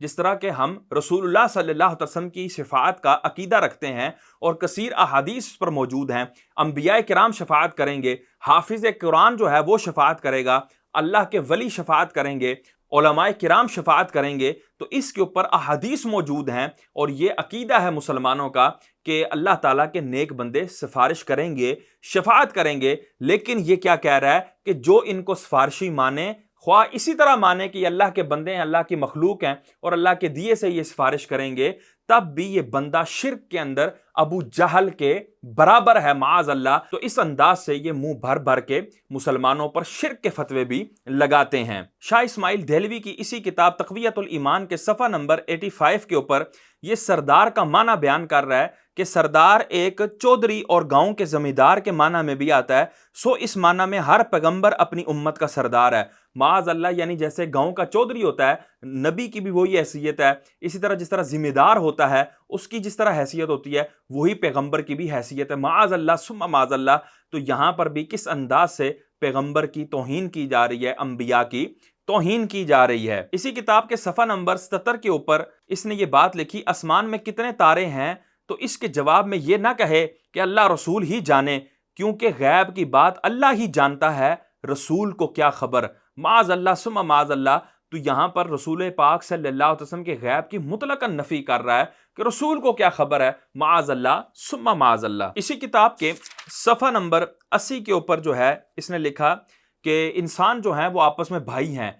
جس طرح کہ ہم رسول اللہ صلی اللہ علیہ وسلم کی شفاعت کا عقیدہ رکھتے ہیں اور کثیر احادیث پر موجود ہیں، انبیاء کرام شفاعت کریں گے، حافظ قرآن جو ہے وہ شفاعت کرے گا، اللہ کے ولی شفاعت کریں گے، علماء کرام شفاعت کریں گے، تو اس کے اوپر احادیث موجود ہیں اور یہ عقیدہ ہے مسلمانوں کا کہ اللہ تعالیٰ کے نیک بندے سفارش کریں گے، شفاعت کریں گے۔ لیکن یہ کیا کہہ رہا ہے کہ جو ان کو سفارشی مانے، خواہ اسی طرح مانے کہ یہ اللہ کے بندے ہیں، اللہ کی مخلوق ہیں اور اللہ کے دیے سے یہ سفارش کریں گے، تب بھی یہ بندہ شرک کے اندر ابو جہل کے برابر ہے معاذ اللہ۔ تو اس انداز سے یہ منہ بھر بھر کے مسلمانوں پر شرک کے فتوے بھی لگاتے ہیں۔ شاہ اسماعیل دہلوی کی اسی کتاب تقویت الایمان کے صفحہ نمبر 85 کے اوپر یہ سردار کا معنی بیان کر رہا ہے کہ سردار ایک چودھری اور گاؤں کے زمیندار کے معنی میں بھی آتا ہے، سو اس معنی میں ہر پیغمبر اپنی امت کا سردار ہے معاذ اللہ۔ یعنی جیسے گاؤں کا چودھری ہوتا ہے، نبی کی بھی وہی حیثیت ہے، اسی طرح جس طرح زمیندار ہوتا ہے اس کی جس طرح حیثیت ہوتی ہے وہی پیغمبر کی بھی حیثیت ہے معاذ اللہ ثم معاذ اللہ۔ تو یہاں پر بھی کس انداز سے پیغمبر کی توہین کی جا رہی ہے، انبیاء کی توہین کی جا رہی ہے۔ اسی کتاب کے صفحہ نمبر 77 کے اوپر اس نے یہ بات لکھی، آسمان میں کتنے تارے ہیں؟ تو اس کے جواب میں یہ نہ کہے کہ اللہ رسول ہی جانے، کیونکہ غیب کی بات اللہ ہی جانتا ہے، رسول کو کیا خبر، معاذ اللہ ثم معاذ اللہ۔ تو یہاں پر رسول پاک صلی اللہ علیہ وسلم کے غیب کی مطلقاً نفی کر رہا ہے کہ رسول کو کیا خبر ہے، معاذ اللہ ثم معاذ اللہ۔ اسی کتاب کے صفحہ نمبر 80 کے اوپر جو ہے اس نے لکھا کہ انسان جو ہیں وہ آپس میں بھائی ہیں،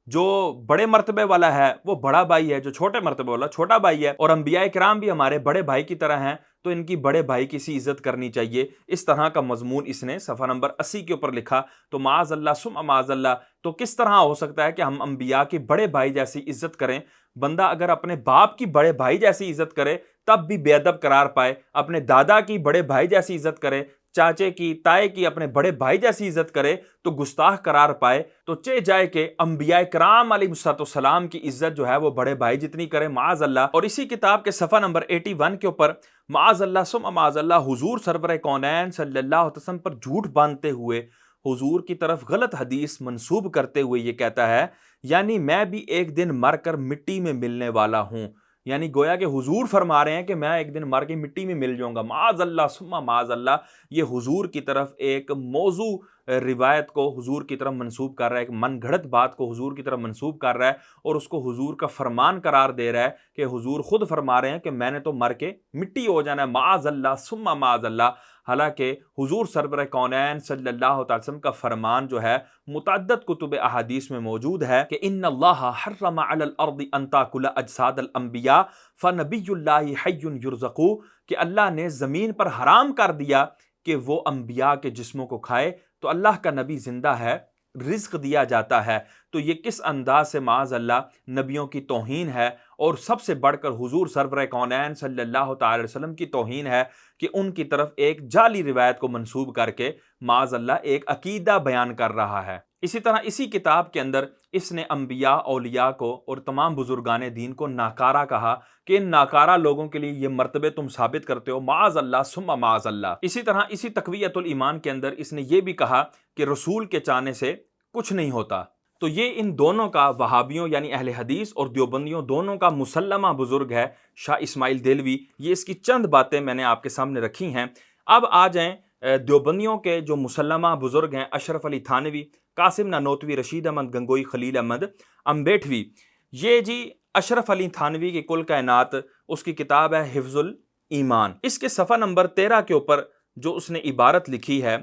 جو بڑے مرتبے والا ہے وہ بڑا بھائی ہے، جو چھوٹے مرتبے والا چھوٹا بھائی ہے، اور انبیاء کرام بھی ہمارے بڑے بھائی کی طرح ہیں، تو ان کی بڑے بھائی کی سی عزت کرنی چاہیے۔ اس طرح کا مضمون اس نے صفحہ نمبر 80 کے اوپر لکھا۔ تو معاذ اللہ ثم معاذ اللہ، تو کس طرح ہو سکتا ہے کہ ہم انبیاء کی بڑے بھائی جیسی عزت کریں؟ بندہ اگر اپنے باپ کی بڑے بھائی جیسی عزت کرے تب بھی بے ادب قرار پائے، اپنے دادا کی بڑے بھائی جیسی عزت کرے، چاچے کی تائے کی اپنے بڑے بھائی جیسی عزت کرے تو گستاخ قرار پائے، تو چہ جائے کہ انبیاء کرام علیہ السلام کی عزت جو ہے وہ بڑے بھائی جتنی کرے معاذ اللہ۔ اور اسی کتاب کے صفحہ نمبر 81 کے اوپر معاذ اللہ ثم معاذ اللہ، حضور سرور کونین صلی اللہ علیہ وسلم پر جھوٹ باندھتے ہوئے، حضور کی طرف غلط حدیث منسوب کرتے ہوئے یہ کہتا ہے، یعنی میں بھی ایک دن مر کر مٹی میں ملنے والا ہوں۔ یعنی گویا کہ حضور فرما رہے ہیں کہ میں ایک دن مر کے مٹی میں مل جاؤں گا، معاذ اللہ ثم معاذ اللہ۔ یہ حضور کی طرف ایک موضوع روایت کو حضور کی طرف منسوب کر رہا ہے، ایک من گھڑت بات کو حضور کی طرف منسوب کر رہا ہے اور اس کو حضور کا فرمان قرار دے رہا ہے کہ حضور خود فرما رہے ہیں کہ میں نے تو مر کے مٹی ہو جانا ہے، معاذ اللہ ثم معاذ اللہ۔ حالانکہ حضور سرور کونین صلی اللہ علیہ وسلم کا فرمان جو ہے متعدد کتب احادیث میں موجود ہے کہ ان اللہ حرم علی الارض ان تاکل اجساد الانبیاء فنبی اللہ حی یرزق، کہ اللہ نے زمین پر حرام کر دیا کہ وہ انبیاء کے جسموں کو کھائے، تو اللہ کا نبی زندہ ہے، رزق دیا جاتا ہے۔ تو یہ کس انداز سے معاذ اللہ نبیوں کی توہین ہے، اور سب سے بڑھ کر حضور سرور کونین صلی اللہ تعالی وسلم کی توہین ہے کہ ان کی طرف ایک جعلی روایت کو منسوب کر کے معاذ اللہ ایک عقیدہ بیان کر رہا ہے۔ اسی طرح اسی کتاب کے اندر اس نے انبیاء، اولیاء کو اور تمام بزرگان دین کو ناکارہ کہا کہ ان ناکارہ لوگوں کے لیے یہ مرتبے تم ثابت کرتے ہو، معاذ اللہ ثم معاذ اللہ۔ اسی طرح اسی تقویت الایمان کے اندر اس نے یہ بھی کہا کہ رسول کے چاہنے سے کچھ نہیں ہوتا۔ تو یہ ان دونوں کا، وہابیوں یعنی اہل حدیث اور دیوبندیوں دونوں کا مسلمہ بزرگ ہے شاہ اسماعیل دہلوی۔ یہ اس کی چند باتیں میں نے آپ کے سامنے رکھی ہیں۔ اب آ جائیں دیوبندیوں کے جو مسلمہ بزرگ ہیں، اشرف علی تھانوی، قاسم نانوتوی، رشید احمد گنگوئی، خلیل احمد امبیٹوی۔ یہ جی اشرف علی تھانوی کی کل کائنات، اس کی کتاب ہے حفظ الایمان۔ اس کے صفحہ نمبر 13 کے اوپر جو اس نے عبارت لکھی ہے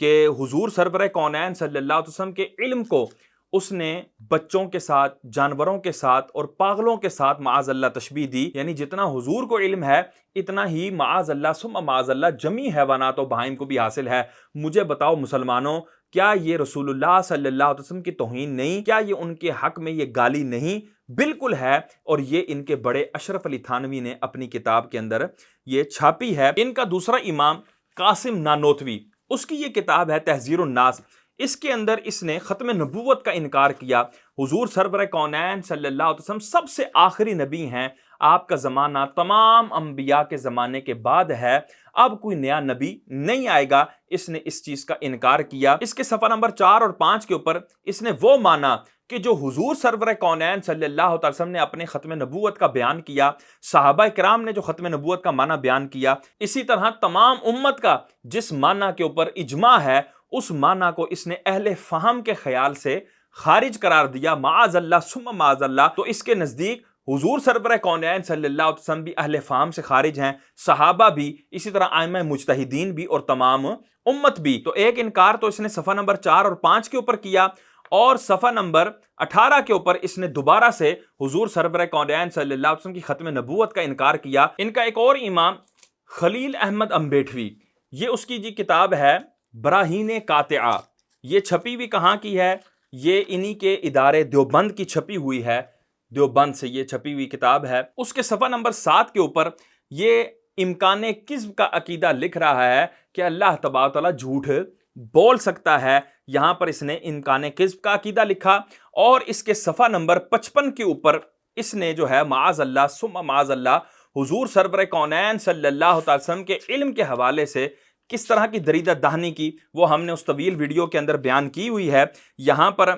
کہ حضور سرور کونین صلی اللہ علیہ وسلم کے علم کو اس نے بچوں کے ساتھ، جانوروں کے ساتھ اور پاگلوں کے ساتھ معاذ اللہ تشبیہ دی، یعنی جتنا حضور کو علم ہے اتنا ہی معاذ اللہ ثم معاذ اللہ جمی حیوانات و بہائم کو بھی حاصل ہے۔ مجھے بتاؤ مسلمانوں، کیا یہ رسول اللہ صلی اللہ علیہ وسلم کی توہین نہیں؟ کیا یہ ان کے حق میں یہ گالی نہیں؟ بالکل ہے، اور یہ ان کے بڑے اشرف علی تھانوی نے اپنی کتاب کے اندر یہ چھاپی ہے۔ ان کا دوسرا امام قاسم نانوتوی، اس کی یہ کتاب ہے تحذیر الناس۔ اس کے اندر اس نے ختم نبوت کا انکار کیا۔ حضور سرور کونین صلی اللہ علیہ وسلم سب سے آخری نبی ہیں، آپ کا زمانہ تمام انبیاء کے زمانے کے بعد ہے، اب کوئی نیا نبی نہیں آئے گا۔ اس نے اس چیز کا انکار کیا۔ اس کے صفحہ نمبر 4 اور 5 کے اوپر اس نے وہ مانا کہ جو حضور سرور کونین صلی اللہ علیہ وسلم نے اپنے ختم نبوت کا بیان کیا، صحابہ کرام نے جو ختم نبوت کا معنی بیان کیا، اسی طرح تمام امت کا جس معنی کے اوپر اجماع ہے اس معنی کو اس نے اہل فہم کے خیال سے خارج قرار دیا، معاذ اللہ ثم معاذ اللہ۔ تو اس کے نزدیک حضور سرور کونین صلی اللہ علیہ وسلم بھی اہل فہم سے خارج ہیں، صحابہ بھی، اسی طرح ائمہ مجتہدین بھی، اور تمام امت بھی۔ تو ایک انکار تو اس نے صفحہ نمبر 4 اور 5 کے اوپر کیا، اور صفحہ نمبر 18 کے اوپر اس نے دوبارہ سے حضور سرور کونین صلی اللہ علیہ وسلم کی ختم نبوت کا انکار کیا۔ ان کا ایک اور امام خلیل احمد امبیٹوی، یہ اس کی کتاب ہے براہین قاطعہ، یہ چھپی ہوئی کہاں کی ہے؟ یہ انہی کے ادارے دیوبند کی چھپی ہوئی ہے، دیوبند سے یہ چھپی ہوئی کتاب ہے۔ اس کے صفحہ نمبر 7 کے اوپر یہ امکان کذب کا عقیدہ لکھ رہا ہے کہ اللہ تبارک تعالیٰ جھوٹ بول سکتا ہے، یہاں پر اس نے امکان کذب کا عقیدہ لکھا، اور اس کے صفحہ نمبر 55 کے اوپر اس نے جو ہے معاذ اللہ ثم معاذ اللہ حضور سرور کونین صلی اللہ علیہ وسلم کے علم کے حوالے سے کس طرح کی دریدہ دہنی کی، وہ ہم نے اس طویل ویڈیو کے اندر بیان کی ہوئی ہے۔ یہاں پر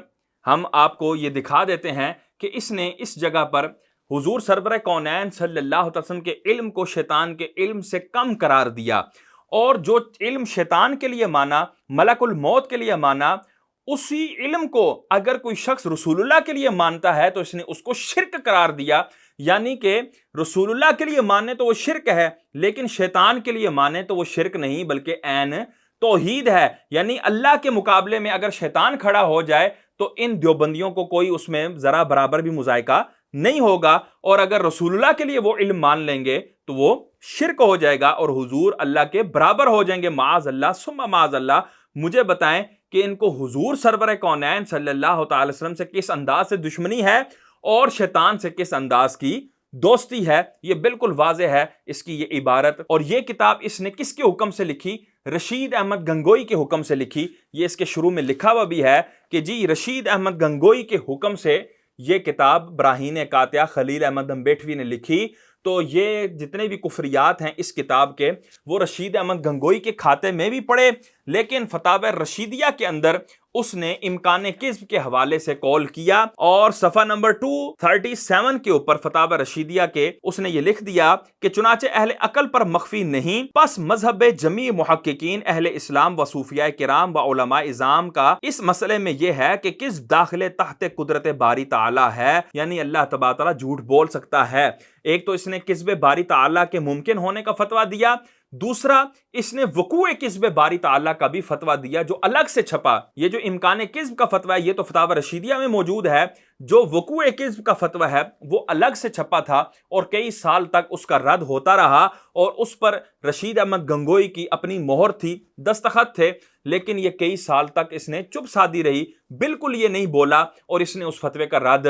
ہم آپ کو یہ دکھا دیتے ہیں کہ اس نے اس جگہ پر حضور سرور کونین صلی اللہ علیہ وسلم کے علم کو شیطان کے علم سے کم قرار دیا، اور جو علم شیطان کے لیے مانا، ملک الموت کے لیے مانا، اسی علم کو اگر کوئی شخص رسول اللہ کے لیے مانتا ہے تو اس نے اس کو شرک قرار دیا، یعنی کہ رسول اللہ کے لیے ماننے تو وہ شرک ہے، لیکن شیطان کے لیے مانے تو وہ شرک نہیں بلکہ عین توحید ہے۔ یعنی اللہ کے مقابلے میں اگر شیطان کھڑا ہو جائے تو ان دیوبندیوں کو کوئی اس میں ذرا برابر بھی مذائقہ نہیں ہوگا، اور اگر رسول اللہ کے لیے وہ علم مان لیں گے تو وہ شرک ہو جائے گا اور حضور اللہ کے برابر ہو جائیں گے، معاذ اللہ ثم معاذ اللہ۔ مجھے بتائیں کہ ان کو حضور سرور کونین صلی اللہ تعالی وسلم سے کس انداز سے دشمنی ہے اور شیطان سے کس انداز کی دوستی ہے؟ یہ بالکل واضح ہے اس کی یہ عبارت۔ اور یہ کتاب اس نے کس کے حکم سے لکھی؟ رشید احمد گنگوئی کے حکم سے لکھی۔ یہ اس کے شروع میں لکھا ہوا بھی ہے کہ جی رشید احمد گنگوئی کے حکم سے یہ کتاب براہین قاطعہ خلیل احمد امبیٹوی نے لکھی۔ تو یہ جتنے بھی کفریات ہیں اس کتاب کے وہ رشید احمد گنگوئی کے کھاتے میں بھی پڑے، لیکن فتاوی رشیدیہ کے اندر اس نے امکان کذب کے حوالے سے قول کیا، اور صفحہ نمبر 237 کے اوپر فتاوی رشیدیہ کے اس نے یہ لکھ دیا کہ چنانچہ اہل عقل پر مخفی نہیں، پس مذہب جمیع محققین اہل اسلام و صوفیاء کرام و علماء اعظام کا اس مسئلے میں یہ ہے کہ کذب داخل تحت قدرت باری تعالی ہے، یعنی اللہ تبارک تعالیٰ جھوٹ بول سکتا ہے۔ ایک تو اس نے کذب باری تعالیٰ کے ممکن ہونے کا فتویٰ دیا، دوسرا اس نے وقوع کذب باری تعالیٰ کا بھی فتویٰ دیا جو الگ سے چھپا۔ یہ جو امکان کذب کا فتویٰ ہے یہ تو فتاوی رشیدیہ میں موجود ہے، جو وقوع کذب کا فتویٰ ہے وہ الگ سے چھپا تھا، اور کئی سال تک اس کا رد ہوتا رہا، اور اس پر رشید احمد گنگوئی کی اپنی مہر تھی، دستخط تھے، لیکن یہ کئی سال تک اس نے چپ سادھی رہی، بالکل یہ نہیں بولا، اور اس نے اس فتوے کا رد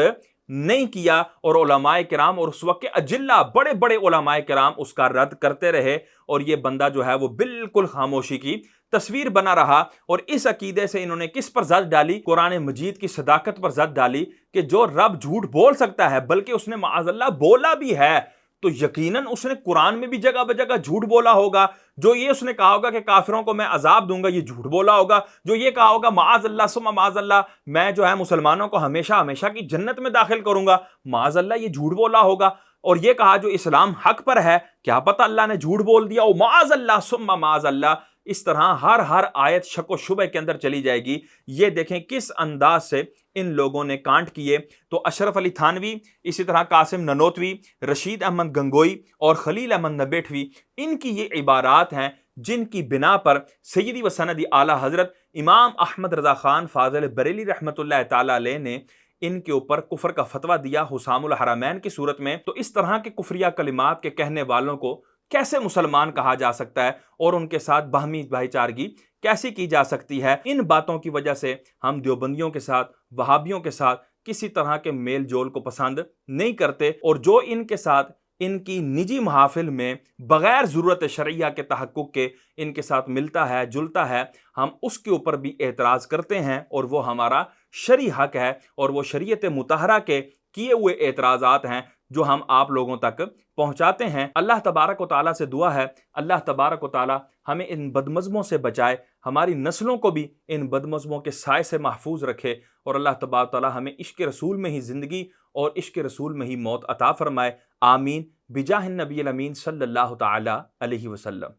نہیں کیا، اور علماء کرام اور اس وقت کے اجلہ بڑے بڑے علماء کرام اس کا رد کرتے رہے، اور یہ بندہ جو ہے وہ بالکل خاموشی کی تصویر بنا رہا۔ اور اس عقیدے سے انہوں نے کس پر زد ڈالی؟ قرآن مجید کی صداقت پر زد ڈالی کہ جو رب جھوٹ بول سکتا ہے، بلکہ اس نے معاذ اللہ بولا بھی ہے، تو یقیناً اس نے قرآن میں بھی جگہ بجگہ جھوٹ بولا ہوگا۔ جو یہ اس نے کہا ہوگا کہ کافروں کو میں عذاب دوں گا، یہ جھوٹ بولا ہوگا۔ جو یہ کہا ہوگا معاذ اللہ ثم معاذ اللہ میں جو ہے مسلمانوں کو ہمیشہ ہمیشہ کی جنت میں داخل کروں گا، معاذ اللہ یہ جھوٹ بولا ہوگا۔ اور یہ کہا جو اسلام حق پر ہے، کیا پتہ اللہ نے جھوٹ بول دیا، او معاذ اللہ ثم معاذ اللہ۔ اس طرح ہر آیت شک و شبہ کے اندر چلی جائے گی۔ یہ دیکھیں کس انداز سے ان لوگوں نے کانٹ کیے۔ تو اشرف علی تھانوی، اسی طرح قاسم ننوتوی، رشید احمد گنگوئی اور خلیل احمد امبیٹوی، ان کی یہ عبارات ہیں جن کی بنا پر سیدی و سندی اعلیٰ حضرت امام احمد رضا خان فاضل بریلی رحمۃ اللہ تعالی علیہ نے ان کے اوپر کفر کا فتویٰ دیا حسام الحرمین کی صورت میں۔ تو اس طرح کے کفریہ کلمات کے کہنے والوں کو کیسے مسلمان کہا جا سکتا ہے، اور ان کے ساتھ باہمی بھائی چارگی کیسی کی جا سکتی ہے؟ ان باتوں کی وجہ سے ہم دیوبندیوں کے ساتھ، وہابیوں کے ساتھ کسی طرح کے میل جول کو پسند نہیں کرتے، اور جو ان کے ساتھ ان کی نجی محافل میں بغیر ضرورت شرعیہ کے تحقق کے ان کے ساتھ ملتا ہے، جلتا ہے، ہم اس کے اوپر بھی اعتراض کرتے ہیں، اور وہ ہمارا شرعی حق ہے، اور وہ شریعت مطہرہ کے کیے ہوئے اعتراضات ہیں جو ہم آپ لوگوں تک پہنچاتے ہیں۔ اللہ تبارک و تعالیٰ سے دعا ہے اللہ تبارک و تعالیٰ ہمیں ان بدمزموں سے بچائے، ہماری نسلوں کو بھی ان بدمزموں کے سائے سے محفوظ رکھے، اور اللہ تبارک و تعالیٰ ہمیں عشق رسول میں ہی زندگی اور عشق رسول میں ہی موت عطا فرمائے۔ آمین بجاہ النبی الامین صلی اللہ تعالیٰ علیہ وسلم۔